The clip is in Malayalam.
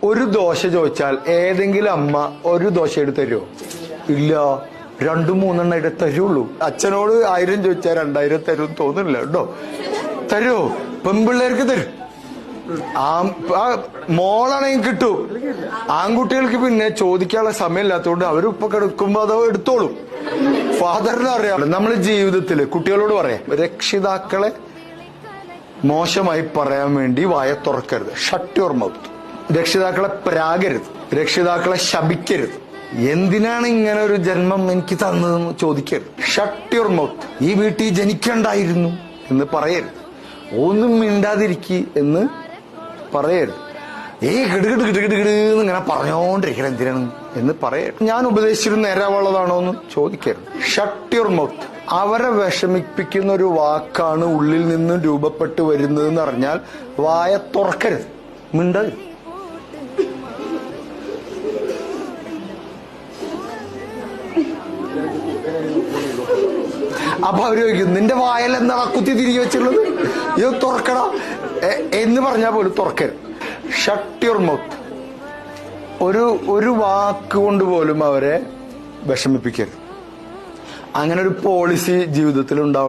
ഒരു ദോശ ചോദിച്ചാൽ ഏതെങ്കിലും അമ്മ ഒരു ദോശ എടുത്ത് തരുമോ? ഇല്ല, 2-3 എടുത്ത് തരുള്ളൂ. അച്ഛനോട് 1000 ചോദിച്ചാൽ 2000 തരും തോന്നുന്നില്ല കേട്ടോ. തരുമോ? പെൺപിള്ളേർക്ക് തരും. മോളാണെങ്കിൽ കിട്ടും. ആൺകുട്ടികൾക്ക് പിന്നെ ചോദിക്കാനുള്ള സമയമില്ലാത്തതുകൊണ്ട് അവരിപ്പൊ കിടക്കുമ്പോ അത് എടുത്തോളും. ഫാദറിനെ അറിയാം. നമ്മൾ ജീവിതത്തില് കുട്ടികളോട് പറയാം, രക്ഷിതാക്കളെ മോശമായി പറയാൻ വേണ്ടി വായ തുറക്കരുത്. Shut your mouth. രക്ഷിതാക്കളെ പ്രാകരുത്, രക്ഷിതാക്കളെ ശപിക്കരുത്. എന്തിനാണ് ഇങ്ങനെ ഒരു ജന്മം എനിക്ക് തന്നതെന്ന് ചോദിക്കരുത്. Shut your mouth. ഈ വീട്ടിൽ ജനിക്കണ്ടായിരുന്നു എന്ന് പറയരുത്. ഒന്നും മിണ്ടാതിരിക്കി എന്ന് പറയരുത്. കിടുകിടുകിടുകിടുകിടുന്ന് ഇങ്ങനെ പറഞ്ഞോണ്ടിരിക്കണം എന്തിനാണ് എന്ന് പറയരുത്. ഞാൻ ഉപദേശിച്ചിരുന്ന നേരാവുള്ളതാണോ എന്ന് ചോദിക്കരുത്. Shut your mouth. അവരെ വിഷമിപ്പിക്കുന്ന ഒരു വാക്കാണ് ഉള്ളിൽ നിന്നും രൂപപ്പെട്ടു വരുന്നതെന്ന് അറിഞ്ഞാൽ വായ തുറക്കരുത്, മിണ്ടരുത്. അപ്പൊ അവര് ചോദിക്കും, നിന്റെ വായൽ എന്താണ് കുത്തി തിരികെ വെച്ചുള്ളത്, ഇത് തുറക്കട എന്ന് പറഞ്ഞാൽ പോലും തുറക്കരുത്. Shut your mouth. ഒരു വാക്ക് കൊണ്ട് പോലും അവരെ വിഷമിപ്പിക്കരുത്. അങ്ങനെ ഒരു പോളിസി ജീവിതത്തിൽ ഉണ്ടാവും.